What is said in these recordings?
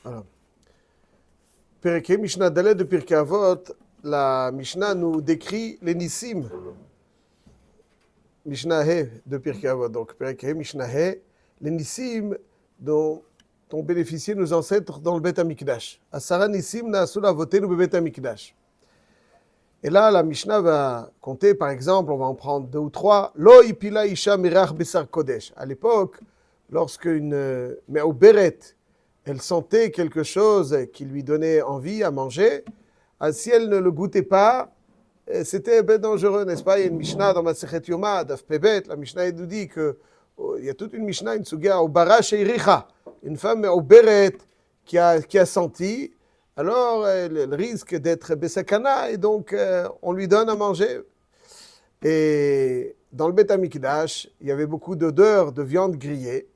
Voilà. Perek Mishnah Dalet de Pirkei Avot, la Mishnah nous décrit les Nissim. Mishnah He de Pirkei Avot, donc Perek Mishnah He, les Nissim dont ont bénéficié nos ancêtres dans le Bet HaMikdash. Asara Nissim na'asu lavotenu be Bet HaMikdash. Et là, la Mishnah va compter, par exemple, on va en prendre 2 ou 3. Lo ipila isha mirach besar kodesh. À l'époque, lorsque une me'oberet, elle sentait quelque chose qui lui donnait envie à manger, si elle ne le goûtait pas, c'était dangereux, n'est-ce pas? Il y a une Mishnah dans Masechet Yoma, Daf Pebet, la Mishnah nous dit que il y a toute une Mishnah, une sugia, au bara sheiricha, une femme me'oberet qui a senti. Alors, elle risque d'être besakana et donc on lui donne à manger. Et dans le Bet HaMikdash, il y avait beaucoup d'odeurs de viande grillée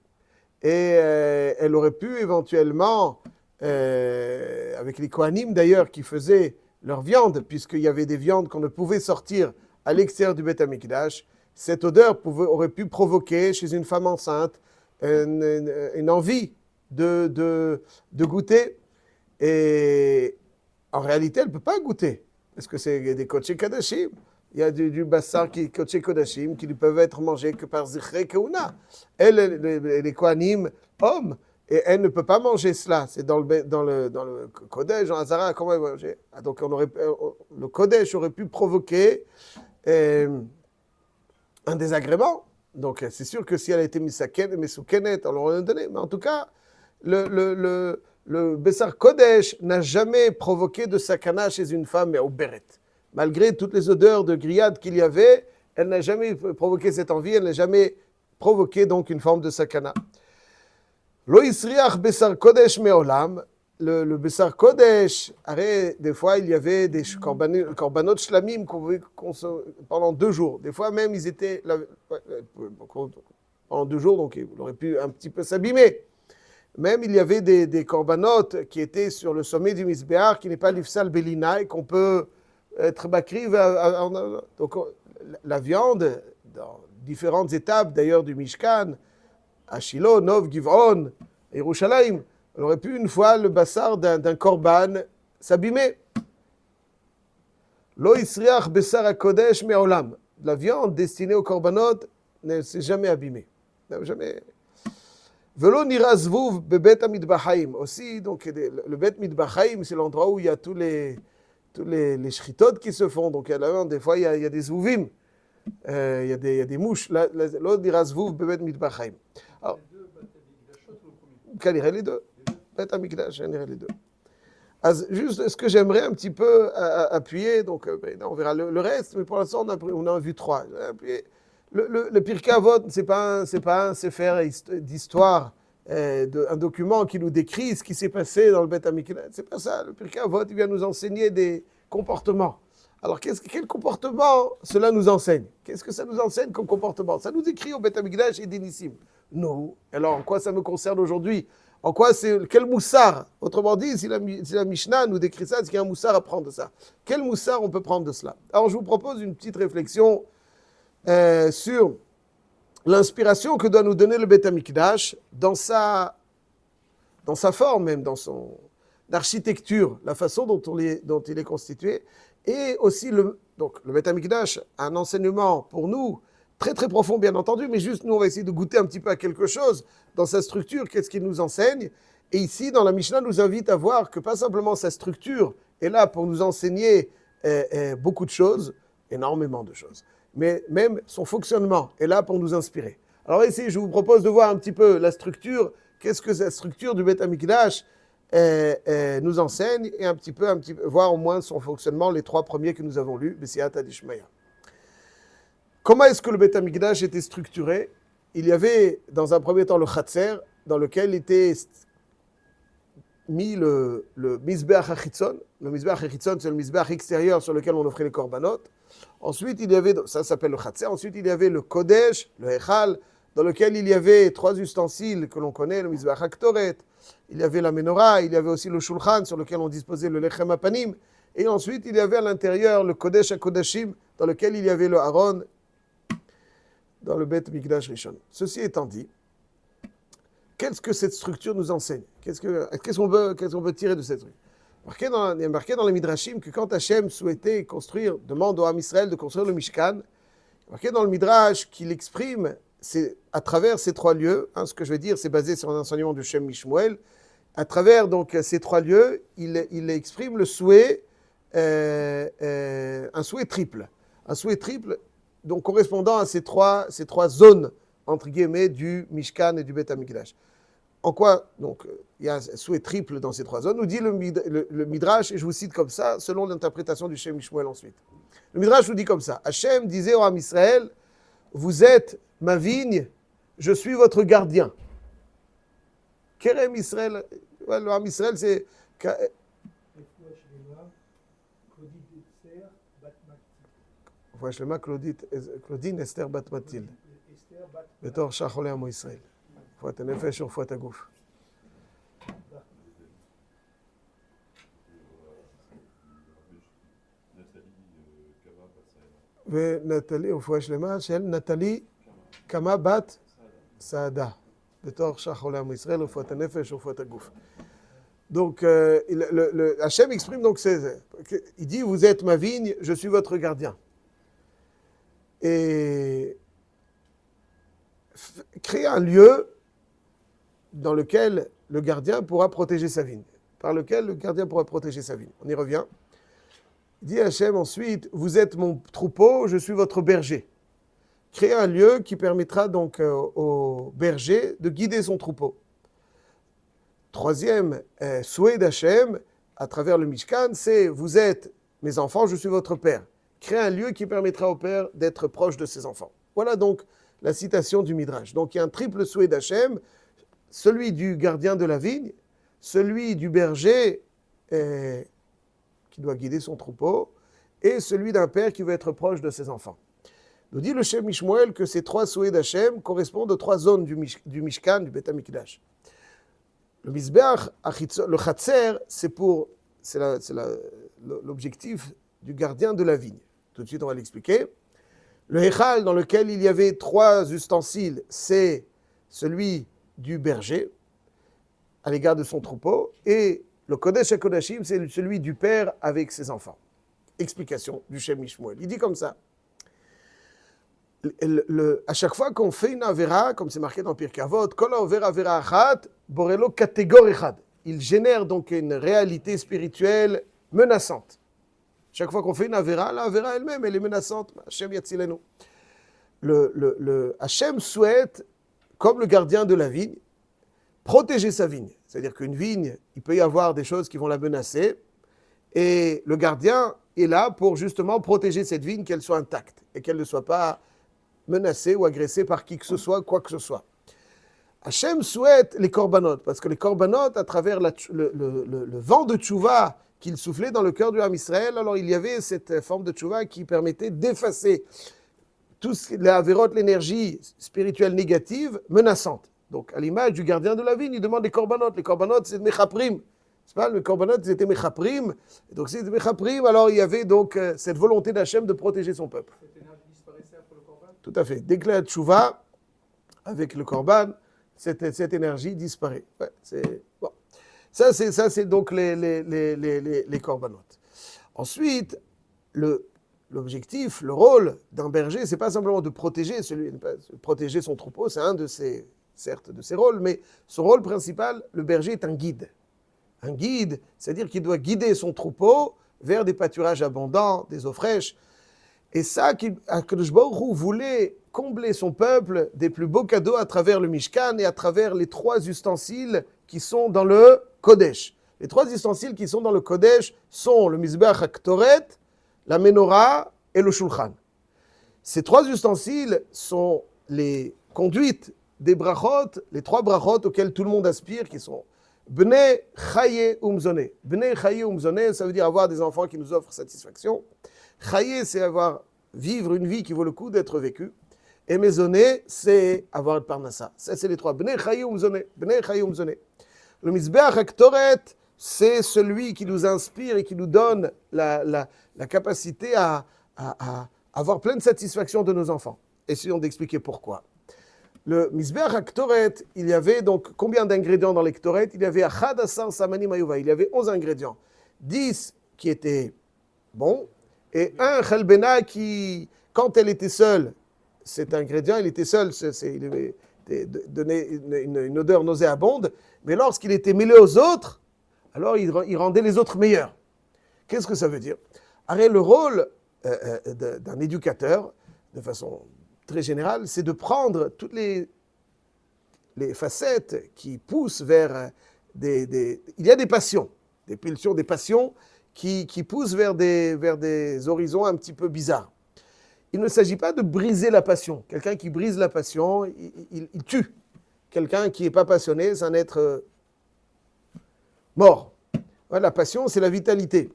et elle aurait pu éventuellement, avec les Kohanim d'ailleurs qui faisaient leur viande, puisqu'il y avait des viandes qu'on ne pouvait sortir à l'extérieur du Bet HaMikdash, cette odeur aurait pu provoquer chez une femme enceinte une envie de goûter. Et en réalité, elle ne peut pas goûter, parce que c'est des Kodesh Kodashim. Il y a du bassar qui est Kodesh Kodashim qui ne peuvent être mangés que par Zichrei Keuna. Elle, les Kohanim, hommes, et elle ne peut pas manger cela. C'est dans le Kodesh, en Hazara, comment elle va manger? Donc le Kodesh aurait pu provoquer un désagrément. Donc c'est sûr que si elle a été Mesoukenet, on l'aurait donné. Mais en tout cas, le Bessar Kodesh n'a jamais provoqué de sakana chez une femme au béret. Malgré toutes les odeurs de grillade qu'il y avait, elle n'a jamais provoqué cette envie, elle n'a jamais provoqué donc une forme de sakana. Lo Yisriach Bessar Kodesh Meolam, le Bessar Kodesh, des fois il y avait des korbanot shlamim qu'on pouvait consommer pendant 2 jours. Des fois même ils étaient pendant 2 jours, donc il aurait pu un petit peu s'abîmer. Même il y avait des corbanotes qui étaient sur le sommet du Misbéar, qui n'est pas l'Ifsal Belina, et qu'on peut être bakri. Donc la viande, dans différentes étapes d'ailleurs du Mishkan, à Shiloh, Nov, Giv'on, Yerushalayim, on aurait pu une fois le bassar d'un korban s'abîmer. Lo Yisriach Bessar HaKodesh Me'olam. La viande destinée aux korbanot ne s'est jamais abîmée. Jamais. Velo nirazvuv bebet hamidbachaim. Aussi, donc, le bet midbachaim, c'est l'endroit où il y a tous les shritot qui se font. Donc, des fois, il y a des zouvim, il y a des mouches. Lo nirazvuv bebet midbachaim. Alors, les deux. Bet hamikdash, les deux. Juste ce que j'aimerais un petit peu appuyer, donc on verra le reste, mais pour l'instant, on a vu 3. Le Pirkei Avot, c'est pas un sefer d'histoire, un document qui nous décrit ce qui s'est passé dans le Bet HaMikdash. C'est pas ça. Le Pirkei Avot, il vient nous enseigner des comportements. Alors, quel comportement cela nous enseigne? Qu'est-ce que ça nous enseigne comme comportement? Ça nous décrit au Bet HaMikdash et des Nissim. Non. Alors, en quoi ça me concerne aujourd'hui? En quoi quel moussard? Autrement dit, si la Mishnah nous décrit ça, est-ce qu'il y a un moussard à prendre de ça? Quel moussard on peut prendre de cela? Alors, je vous propose une petite réflexion sur l'inspiration que doit nous donner le Bet HaMikdash dans sa forme même, dans son architecture, la façon dont il est constitué, et aussi donc le Bet HaMikdash a un enseignement pour nous très très profond bien entendu, mais juste nous on va essayer de goûter un petit peu à quelque chose dans sa structure, qu'est-ce qu'il nous enseigne. Et ici dans la Mishnah nous invite à voir que pas simplement sa structure est là pour nous enseigner beaucoup de choses, énormément de choses, mais même son fonctionnement est là pour nous inspirer. Alors ici, je vous propose de voir un petit peu la structure, qu'est-ce que la structure du Bet HaMikdash nous enseigne, et un petit peu voir au moins son fonctionnement, les 3 premiers que nous avons lus, B'siyata d'Ishmaïa. Comment est-ce que le Bet HaMikdash était structuré? Il y avait dans un premier temps le Chatzer, dans lequel était mis le Mizbeach HaChitzon. Le Mizbeach HaChitzon, c'est le Mizbeach extérieur sur lequel on offrait les korbanot. Ensuite, il y avait, ça s'appelle le Chatzer. Ensuite, il y avait le Kodesh, le Echal, dans lequel il y avait 3 ustensiles que l'on connaît, le Mizbeach HaKtoret. Il y avait la Menorah, il y avait aussi le Shulchan, sur lequel on disposait le Lechem HaPanim. Et ensuite, il y avait à l'intérieur le Kodesh HaKodashim, dans lequel il y avait le Aaron, dans le Bet Mikdash Rishon. Ceci étant dit, qu'est-ce que cette structure nous enseigne? Qu'est-ce qu'on peut tirer de cette structure? Il y a marqué dans les Midrashim que quand Hachem souhaitait demande au Ham Israël de construire le Mishkan, il y a marqué dans le Midrash qu'il exprime à travers ces trois lieux, ce que je vais dire, c'est basé sur un enseignement du Shem Mishmuel, à travers donc ces trois lieux, il exprime le souhait, un souhait triple, donc correspondant à ces trois zones entre guillemets du Mishkan et du Beth Amikdash. En quoi donc il y a un souhait triple dans ces trois zones, nous dit le Midrash, et je vous cite comme ça, selon l'interprétation du Shem Mishmuel ensuite. Le Midrash nous dit comme ça: Hachem disait au Ham Israël, vous êtes ma vigne, je suis votre gardien. Kerem Israël, ouais, le Ham Israël, c'est. Claudine Esther Bat Matil. בתור שחולי עמו ישראל. רפואת הנפש ורפואת הגוף. ונטלי, רפואה שלמה של נטלי קמה בת סעדה. בתור שחולי עמו ישראל, רפואת הנפש ורפואת הגוף. Donc, Hachem exprime donc il dit, vous êtes ma vigne, je suis votre gardien. Et créer un lieu dans lequel le gardien pourra protéger sa vigne. On y revient. Il dit Hachem ensuite, vous êtes mon troupeau, je suis votre berger. Créer un lieu qui permettra donc au berger de guider son troupeau. Troisième souhait d'Hachem, à travers le Mishkan, c'est vous êtes mes enfants, je suis votre père. Créer un lieu qui permettra au père d'être proche de ses enfants. Voilà donc la citation du Midrash. Donc il y a un triple souhait d'Hachem, celui du gardien de la vigne, celui du berger qui doit guider son troupeau, et celui d'un père qui veut être proche de ses enfants. Nous dit le Shem Mishmuel que ces trois souhaits d'Hachem correspondent aux trois zones du Mishkan, du Beth Amikdash. Le Mizbeach, le Chatzer, c'est l'objectif du gardien de la vigne. Tout de suite, on va l'expliquer. Le Echal, dans lequel il y avait trois ustensiles, c'est celui du berger, à l'égard de son troupeau, et le Kodesh HaKodashim, c'est celui du père avec ses enfants. Explication du Shem Mishmuel. Il dit comme ça. À chaque fois qu'on fait une avera, comme c'est marqué dans Pirkei Avot, Kol haover avera achat, borelo kategor echad. Il génère donc une réalité spirituelle menaçante. Chaque fois qu'on fait une avera, la avera elle-même, elle est menaçante. Hachem yatzilenu. Hachem souhaite, comme le gardien de la vigne, protéger sa vigne. C'est-à-dire qu'une vigne, il peut y avoir des choses qui vont la menacer, et le gardien est là pour justement protéger cette vigne, qu'elle soit intacte, et qu'elle ne soit pas menacée ou agressée par qui que ce soit, quoi que ce soit. Hachem souhaite les korbanot, parce que les korbanot, à travers le vent de tchouva qu'il soufflait dans le cœur du Ham Israël, alors il y avait cette forme de tchouva qui permettait d'effacer tous les averot, l'énergie spirituelle négative, menaçante. Donc, à l'image du gardien de la vigne, il demande les korbanot. Les korbanot, c'est mechaprim. C'est pas, les korbanot, c'était mechaprim. Donc, si c'était mechaprim, alors il y avait donc cette volonté d'Hachem de protéger son peuple. Cette énergie disparaissait après le korban? Tout à fait. Dès que la tchouva, avec le korban, cette énergie disparaît. Ouais, c'est bon. Ça, c'est donc les korbanot. Ensuite, l'objectif, le rôle d'un berger, c'est pas simplement de protéger son troupeau, c'est un de ses rôles, mais son rôle principal, le berger est un guide. Un guide, c'est-à-dire qu'il doit guider son troupeau vers des pâturages abondants, des eaux fraîches. Et ça, Akadosh Baruch Hu voulait combler son peuple des plus beaux cadeaux à travers le Mishkan et à travers les trois ustensiles qui sont dans le Kodesh. Les trois ustensiles qui sont dans le Kodesh sont le Mizbeach HaKtoret, la Menorah et le Shulchan. Ces trois ustensiles sont les conduites des brachot, les trois brachot auxquels tout le monde aspire, qui sont Bnei Chaye Umzone. Bnei Chaye Umzone, ça veut dire avoir des enfants qui nous offrent satisfaction. Chaye, c'est vivre une vie qui vaut le coup d'être vécue. Et Mezoné, c'est avoir le parnassa. Ça, c'est les trois. Bnei Chaye Umzone. Bnei Chaye Umzone. Le Mizbeach HaKtoret, c'est celui qui nous inspire et qui nous donne la capacité à avoir pleine satisfaction de nos enfants. Essayons d'expliquer pourquoi. Le Mizbeach HaKtoret, il y avait donc combien d'ingrédients dans les Ktoret? Il y avait Achad Asar Samanim Ayuva, il y avait 11 ingrédients. 10 qui étaient bons, et un Chalbena qui, quand elle était seule, cet ingrédient, il était seul, il avait donné une odeur nauséabonde, mais lorsqu'il était mêlé aux autres, alors il rendait les autres meilleurs. Qu'est-ce que ça veut dire? Alors, le rôle d'un éducateur, de façon très générale, c'est de prendre toutes les facettes qui poussent vers il y a des passions, des pulsions, des passions qui poussent vers des horizons un petit peu bizarres. Il ne s'agit pas de briser la passion. Quelqu'un qui brise la passion, il tue. Quelqu'un qui n'est pas passionné, c'est un être mort. Ouais, la passion, c'est la vitalité.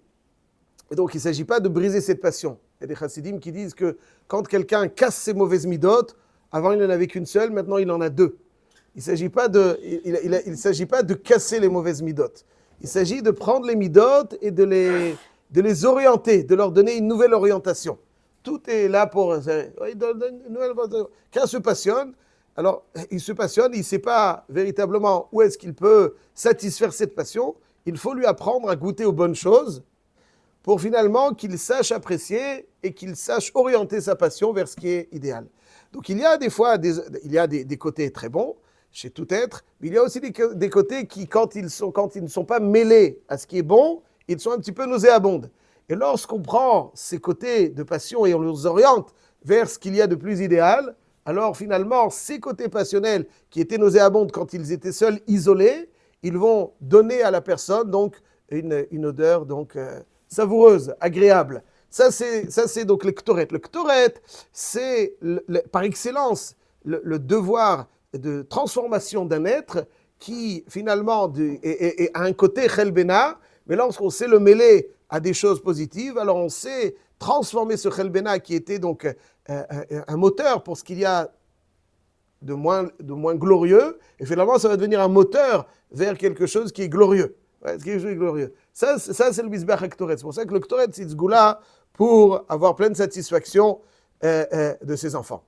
Et donc, il ne s'agit pas de briser cette passion. Il y a des chassidim qui disent que quand quelqu'un casse ses mauvaises midotes, avant il n'en avait qu'une seule, maintenant il en a deux. Il ne s'agit pas de casser les mauvaises midotes. Il s'agit de prendre les midotes et de les orienter, de leur donner une nouvelle orientation. Tout est là pour... Quelqu'un se passionne, alors il se passionne, il ne sait pas véritablement où est-ce qu'il peut satisfaire cette passion. Il faut lui apprendre à goûter aux bonnes choses pour finalement qu'il sache apprécier et qu'il sache orienter sa passion vers ce qui est idéal. Donc il y a des fois des côtés très bons chez tout être, mais il y a aussi des côtés qui, quand ils ne sont pas mêlés à ce qui est bon, ils sont un petit peu nauséabondes. Et lorsqu'on prend ces côtés de passion et on les oriente vers ce qu'il y a de plus idéal, alors finalement, ces côtés passionnels qui étaient nauséabondes quand ils étaient seuls, isolés, ils vont donner à la personne donc une odeur donc savoureuse, agréable. Ça c'est donc le Ktoret. Le Ktoret, c'est par excellence le devoir de transformation d'un être qui finalement a un côté Chelbena, mais lorsqu'on sait le mêler à des choses positives, alors on sait transformer ce Chelbena qui était donc un moteur pour ce qu'il y a de moins glorieux, et finalement ça va devenir un moteur vers quelque chose qui est glorieux. Ouais, quelque chose qui est glorieux. Ça c'est le Mizbeach HaKtoret. C'est pour ça que le Ktoret, c'est ce goût-là pour avoir pleine satisfaction de ses enfants.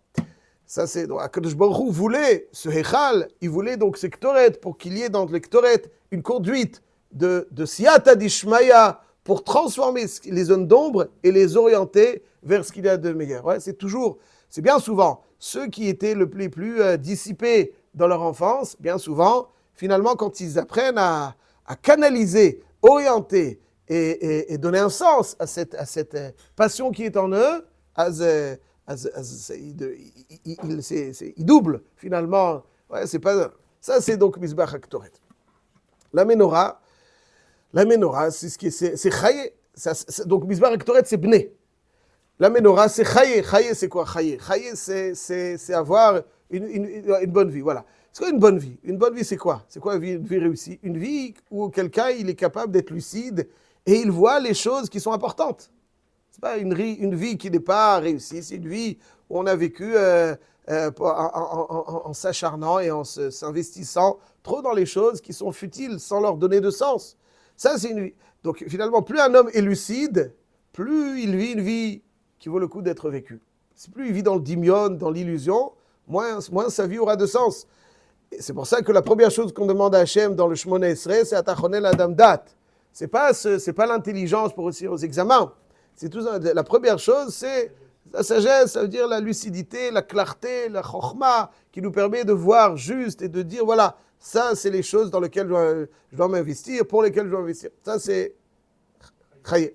Ça c'est donc Akadosh Baruch Hu voulait ce Heichal, il voulait donc ce Ktoret pour qu'il y ait dans le Ktoret une conduite de Siyata d'Ishmaya pour transformer les zones d'ombre et les orienter vers ce qu'il y a de meilleur. Ouais, c'est bien souvent ceux qui étaient les plus dissipés dans leur enfance, bien souvent, finalement quand ils apprennent à canaliser, orienter et donner un sens à cette passion qui est en eux, il double finalement. Ouais, c'est pas ça, c'est donc Mizbeach HaKtoret. La menorah, c'est ce qui c'est chaye. Donc Mizbeach HaKtoret, c'est bné. La menorah, c'est chaye. Chaye, c'est quoi chaye? Chaye, c'est avoir une bonne vie. Voilà. C'est quoi une bonne vie? Une bonne vie, c'est quoi? C'est quoi une vie réussie? Une vie où quelqu'un il est capable d'être lucide et il voit les choses qui sont importantes. C'est pas une vie qui n'est pas réussie, c'est une vie où on a vécu en s'acharnant et en s'investissant trop dans les choses qui sont futiles sans leur donner de sens. Ça, c'est une vie. Donc finalement, plus un homme est lucide, plus il vit une vie qui vaut le coup d'être vécue. Plus il vit dans le dimion, dans l'illusion, moins sa vie aura de sens. Et c'est pour ça que la première chose qu'on demande à Hachem dans le Shmona Esrei, c'est Atachonel Adam Dat. C'est pas l'intelligence pour réussir aux examens. La première chose, c'est la sagesse, ça veut dire la lucidité, la clarté, la chokhma, qui nous permet de voir juste et de dire, voilà, ça, c'est les choses dans lesquelles je dois m'investir, pour lesquelles je dois m'investir. Ça, c'est chaye.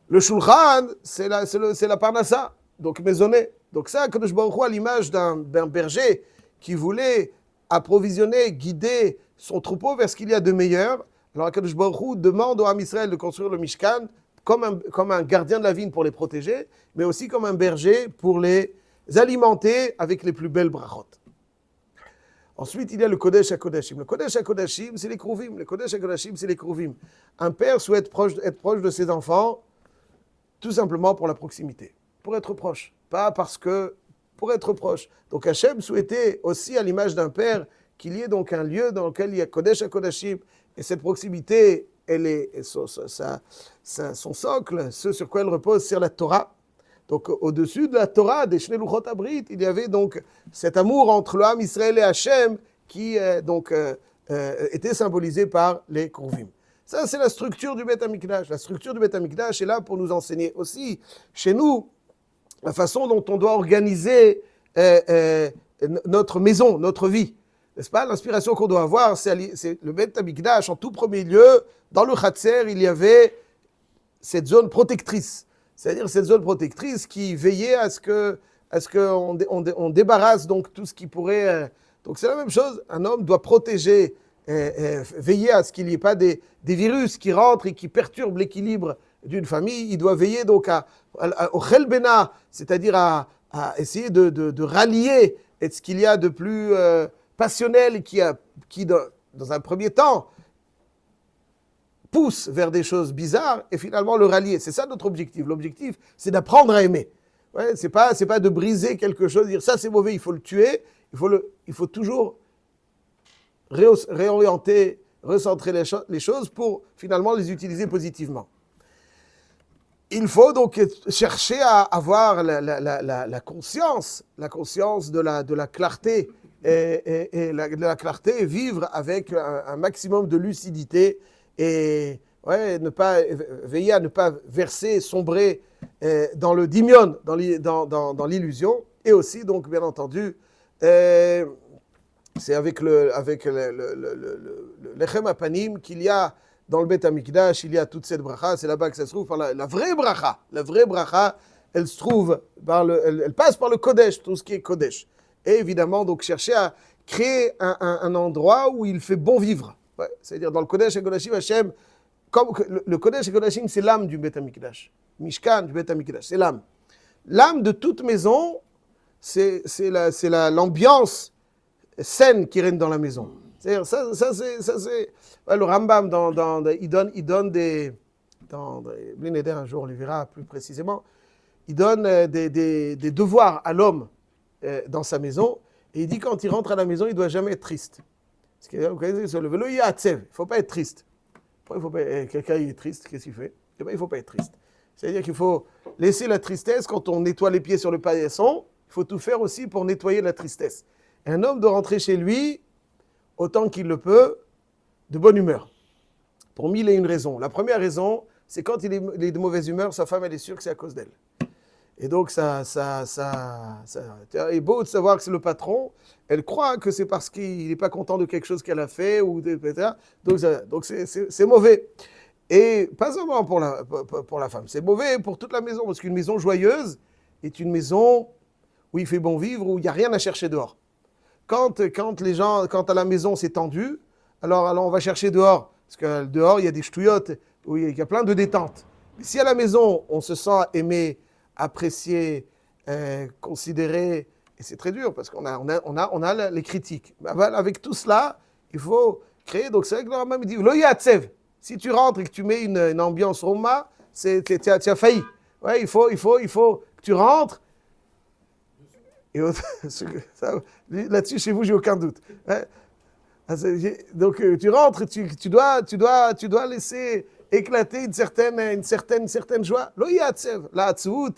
Le shulchan, c'est la parnassa, donc maisonnée. Donc ça, Kadosh Baruch Hu, à l'image d'un berger qui voulait approvisionner, guider son troupeau vers ce qu'il y a de meilleur, alors Kadosh Baruch Hu demande au Ham Israël de construire le Mishkan comme un gardien de la vigne pour les protéger, mais aussi comme un berger pour les alimenter avec les plus belles brachot. Ensuite, il y a le Kodesh HaKodashim. Le Kodesh HaKodashim, c'est les Kruvim. Le Kodesh HaKodashim, c'est les Kruvim. Un père souhaite être proche de ses enfants, tout simplement pour la proximité. Pour être proche. Pas parce que... Pour être proche. Donc Hachem souhaitait aussi, à l'image d'un père, qu'il y ait donc un lieu dans lequel il y a Kodesh HaKodashim. Et cette proximité, son socle, ce sur quoi elle repose, c'est la Torah. Donc au-dessus de la Torah, des Shnei Luchot Abrit, il y avait donc cet amour entre le Ham Israël et Hachem qui était symbolisé par les Kourvim. Ça, c'est la structure du Beth Amikdash. La structure du Beth Amikdash est là pour nous enseigner aussi, chez nous, la façon dont on doit organiser notre maison, notre vie. N'est-ce pas? L'inspiration qu'on doit avoir, c'est le Beth Amikdash. En tout premier lieu, dans le Chatzer, il y avait cette zone protectrice. C'est-à-dire cette zone protectrice qui veillait à ce qu'on débarrasse donc tout ce qui pourrait... donc c'est la même chose, un homme doit protéger, veiller à ce qu'il n'y ait pas des virus qui rentrent et qui perturbent l'équilibre d'une famille. Il doit veiller donc au chelbena, c'est-à-dire à essayer de rallier ce qu'il y a de plus passionnel et qui dans un premier temps, pousse vers des choses bizarres et finalement le rallier. C'est ça notre objectif. L'objectif, c'est d'apprendre à aimer. Ouais, c'est pas de briser quelque chose, dire ça c'est mauvais, il faut le tuer. Il faut toujours réorienter, recentrer les choses pour finalement les utiliser positivement. Il faut donc chercher à avoir la conscience de la clarté et de la clarté, vivre avec un maximum de lucidité et veiller à ne pas verser, sombrer dans le dimion, dans l'illusion, et aussi donc bien entendu c'est avec le lechem apanim qu'il y a dans le Beth Amikdash, il y a toute cette bracha, c'est là-bas que ça se trouve, la vraie bracha, elle se trouve, elle passe par le Kodesh, tout ce qui est Kodesh. Et évidemment, donc chercher à créer un endroit où il fait bon vivre. Ouais, c'est-à-dire dans le Kodesh et Kodashim, Hashem, comme le Kodesh et Kodashim, c'est l'âme du Beth Amikdash. Mishkan du Beth Amikdash, c'est l'âme. L'âme de toute maison, c'est l'ambiance saine qui règne dans la maison. C'est-à-dire, ça c'est le Rambam, il donne des... Dans Bli Neder, un jour, on le verra plus précisément, il donne des devoirs à l'homme dans sa maison, et il dit quand il rentre à la maison, il ne doit jamais être triste. Parce que vous connaissez, sur le vélo, il y a Atsev, il ne faut pas être triste. Quelqu'un est triste, qu'est-ce qu'il fait? Eh bien, il ne faut pas être triste. C'est-à-dire qu'il faut laisser la tristesse, quand on nettoie les pieds sur le paillasson, il faut tout faire aussi pour nettoyer la tristesse. Et un homme doit rentrer chez lui, autant qu'il le peut, de bonne humeur. Pour mille et une raisons. La première raison, c'est quand il est de mauvaise humeur, sa femme, elle est sûre que c'est à cause d'elle. Et donc, ça est beau de savoir que c'est le patron. Elle croit que c'est parce qu'il n'est pas content de quelque chose qu'elle a fait, etc. Donc c'est mauvais. Et pas seulement pour la femme, c'est mauvais pour toute la maison, parce qu'une maison joyeuse est une maison où il fait bon vivre, où il n'y a rien à chercher dehors. Quand à la maison c'est tendu, alors on va chercher dehors, parce que dehors il y a des ch'touillottes, où il y a plein de détente. Mais si à la maison on se sent aimé, apprécié, considéré, et c'est très dur, parce qu'on a les critiques. Avec tout cela, il faut créer, donc c'est vrai que le Rambam dit, lo yatsev, si tu rentres et que tu mets une ambiance Roma, tu as failli. Ouais, il faut que tu rentres. Et là-dessus, chez vous, j'ai aucun doute. Ouais. Donc, tu rentres, tu dois laisser éclater une certaine joie. Lo yatsev, la hatzut.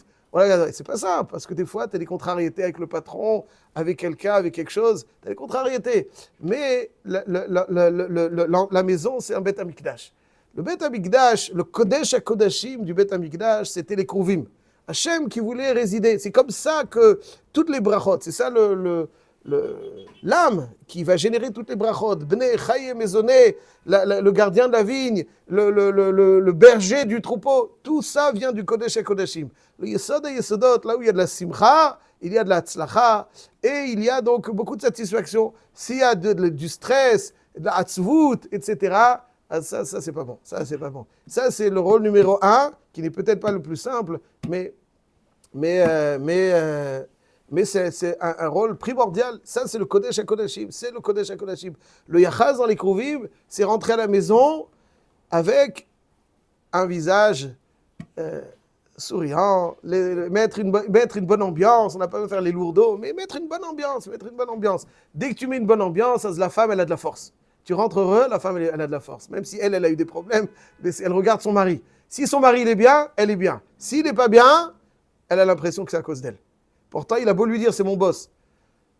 C'est pas ça, parce que des fois, tu as des contrariétés avec le patron, avec quelqu'un, avec quelque chose, tu as des contrariétés. Mais la maison, c'est un Beth Amikdash. Le Beth Amikdash, le Kodesh HaKodashim du Beth Amikdash, c'était les Kruvim. Hachem qui voulait résider. C'est comme ça que toutes les brachot, c'est ça l'âme qui va générer toutes les brachot. Bnei, Chaye, Maisonné, le gardien de la vigne, le berger du troupeau, tout ça vient du Kodesh HaKodashim. Le Yesod et Yesodot, là où il y a de la simcha, il y a de la tzlacha, et il y a donc beaucoup de satisfaction. S'il y a du stress, de la hatzvut, etc., ça c'est pas bon. Ça c'est le rôle numéro 1, qui n'est peut-être pas le plus simple, mais c'est un rôle primordial. Ça c'est le Kodesh HaKodashim. C'est le Kodesh HaKodashim. Le Yachaz dans les Kruvim, c'est rentrer à la maison avec un visage souriant, mettre une bonne ambiance. On n'a pas besoin de faire les lourdeaux, mais mettre une bonne ambiance. Dès que tu mets une bonne ambiance, la femme elle a de la force. Tu rentres heureux, la femme elle a de la force. Même si elle a eu des problèmes, elle regarde son mari. Si son mari il est bien, elle est bien. S'il n'est pas bien, elle a l'impression que c'est à cause d'elle. Pourtant, il a beau lui dire, c'est mon boss.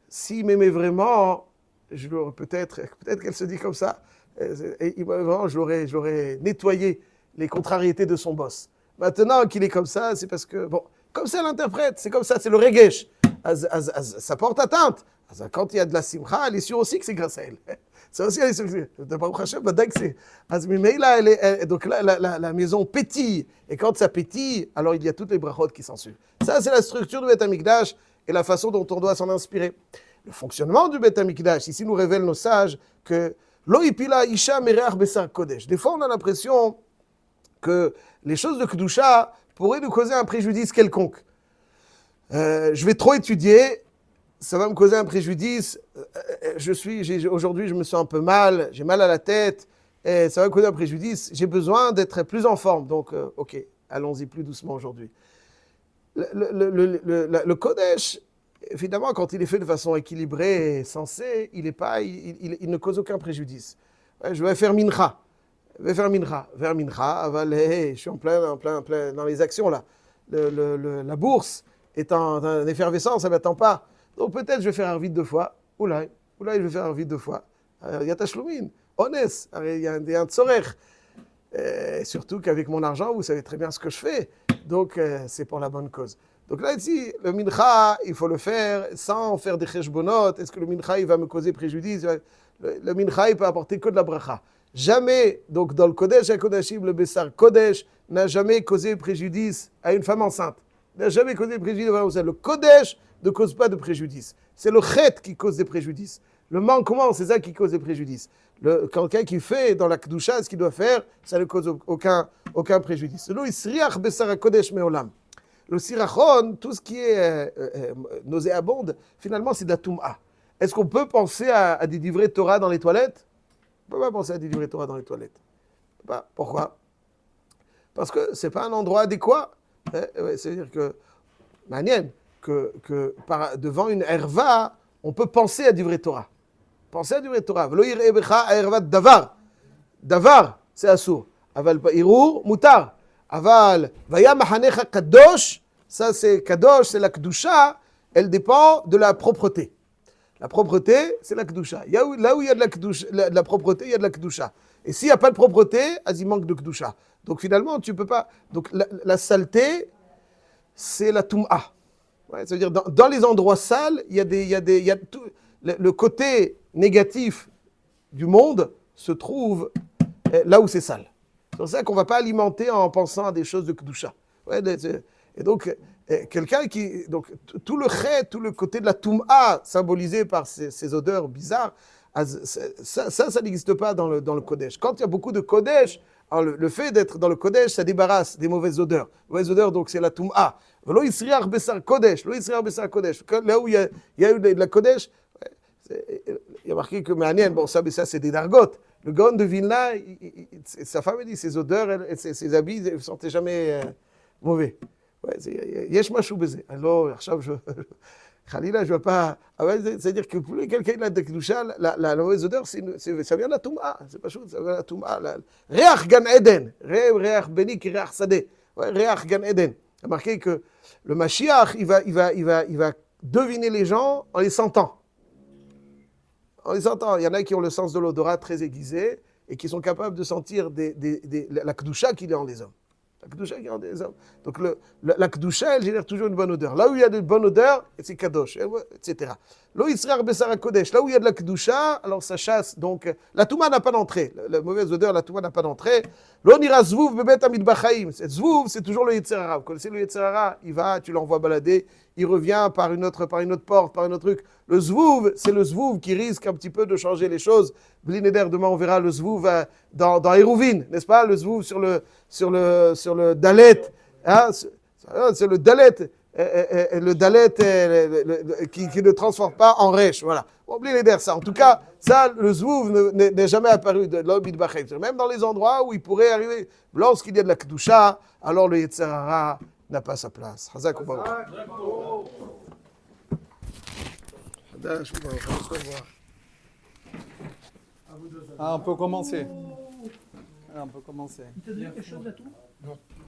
S'il m'aimait vraiment, peut-être qu'elle se dit comme ça, et vraiment, je l'aurais nettoyé les contrariétés de son boss. Maintenant qu'il est comme ça, c'est parce que, bon, comme ça elle interprète, c'est comme ça, c'est le regesh. Ça porte atteinte. Quand il y a de la simcha, elle est sûre aussi que c'est grâce à elle. C'est aussi, elle est sûre que c'est. Donc là, la maison pétille. Et quand ça pétille, alors il y a toutes les brachot qui s'ensuivent. Ça, c'est la structure du Beth Amikdash et la façon dont on doit s'en inspirer. Le fonctionnement du Beth Amikdash, ici nous révèlent nos sages que Loïpila Isha Mereach Besar Kodesh. Des fois, on a l'impression que les choses de Kedusha pourraient nous causer un préjudice quelconque. Je vais trop étudier, ça va me causer un préjudice. Aujourd'hui, je me sens un peu mal, j'ai mal à la tête, et ça va me causer un préjudice. J'ai besoin d'être plus en forme, donc ok, allons-y plus doucement aujourd'hui. Le Kodesh, évidemment, quand il est fait de façon équilibrée et sensée, il ne cause aucun préjudice. Je vais faire mincha. Vers mincha, je suis en plein dans les actions là. La bourse est en effervescence, ça ne m'attend pas. Donc peut-être je vais faire arvit 2 fois. Oulai, je vais faire arvit 2 fois. Il y a tashlumin, honnête, il y a un tzorer. Surtout qu'avec mon argent, vous savez très bien ce que je fais. Donc c'est pour la bonne cause. Donc là ici, le mincha, il faut le faire sans faire des cheshbonot. Est-ce que le mincha, il va me causer préjudice? Le mincha, il peut apporter que de la bracha. Jamais, donc dans le Kodesh HaKodashim, le Bessar Kodesh n'a jamais causé préjudice à une femme enceinte. N'a jamais causé préjudice à une femme enceinte. Le Kodesh ne cause pas de préjudice. C'est le Chet qui cause des préjudices. Le manquement, c'est ça qui cause des préjudices. Quelqu'un qui fait dans la Kedusha ce qu'il doit faire, ça ne cause aucun préjudice. Le sirachon, tout ce qui est nauséabonde, finalement c'est de la Toum'a. Est-ce qu'on peut penser à des livrets de Torah dans les toilettes? On ne peut pas penser à des livrets de Torah dans les toilettes. Pourquoi? Parce que ce n'est pas un endroit adéquat. C'est-à-dire que, devant une herva, on peut penser à du vrai Torah. Penser à du vrai Torah. Davar, c'est assour. Aval irur, mutar. Aval, vaya mahanecha kadosh, ça c'est kadosh, c'est la kedusha, elle dépend de la propreté. La propreté, c'est la kedusha. Là où il y a de la propreté, il y a de la kedusha. Et s'il n'y a pas de propreté, il manque de kedusha. Donc finalement, tu ne peux pas. Donc la saleté, c'est la toum'a. C'est-à-dire dans les endroits sales, il y a tout, le côté négatif du monde se trouve là où c'est sale. C'est pour ça qu'on ne va pas alimenter en pensant à des choses de kedusha. Et donc, quelqu'un qui. Donc, tout le chet, tout le côté de la toum'a, symbolisé par ces odeurs bizarres, ça n'existe pas dans le Kodesh. Quand il y a beaucoup de Kodesh, alors le fait d'être dans le Kodesh, ça débarrasse des mauvaises odeurs. Les mauvaises odeurs, donc, c'est la toum'a. Lo yisriach besar Kodesh. Là où il y a eu de la Kodesh, il y a marqué que Méanienne, bon, ça c'est des dargotes. Le Gaon de Vilna, sa femme dit, ses odeurs, ses habits, ils ne sentaient jamais mauvais. Yesh mashou beze. Alors, Khalila, je ne veux pas. C'est-à-dire que pour quelqu'un qui a de Kedusha, la mauvaise odeur, ça vient de la Toum'a. C'est pas chaud, ça vient de la Toum'a. Reach Gan Eden. Reach Beni qui Reach Sadeh. Reach Gan Eden. Il y a marqué que le Mashiach, il va deviner les gens en les sentant. En les sentant. Il y en a qui ont le sens de l'odorat très aiguisé et qui sont capables de sentir la Kedusha qu'il y a en les hommes. La Kedusha qui est en des hommes. Donc la Kedusha, elle génère toujours une bonne odeur. Là où il y a de bonne odeur, c'est Kadosh, etc. Lo Yisrael Besar Kodesh. Là où il y a de la Kedusha, alors ça chasse. Donc la Touma n'a pas d'entrée. La mauvaise odeur, la Touma n'a pas d'entrée. Lo Nira Zvouv Bebet Amid Bachaim. Zvouv, c'est toujours le Yetzer Hara. Vous connaissez le Yetzer Hara? Il va, tu l'envoies balader, il revient par une autre porte, par un autre truc. Le Zvouv, c'est le Zvouv qui risque un petit peu de changer les choses. Blineder, demain on verra le Zvouv dans Hérouvine, n'est-ce pas? Le Zvouv sur le Dalet. Hein? C'est le Dalet. Le Dalet qui ne transforme pas en Resh. Voilà. Oubliez d'air ça. En tout cas, ça, le Zvouv n'est jamais apparu de l'Obid Bachem. Même dans les endroits où il pourrait arriver, lorsqu'il y a de la Kedusha, alors le Yetzer Hara n'a pas sa place. Hazak ou Baruch. Hadash ou Baruch. Ah, on peut commencer. Ah, on peut commencer. Il t'a donné quelque chose là tout? Non.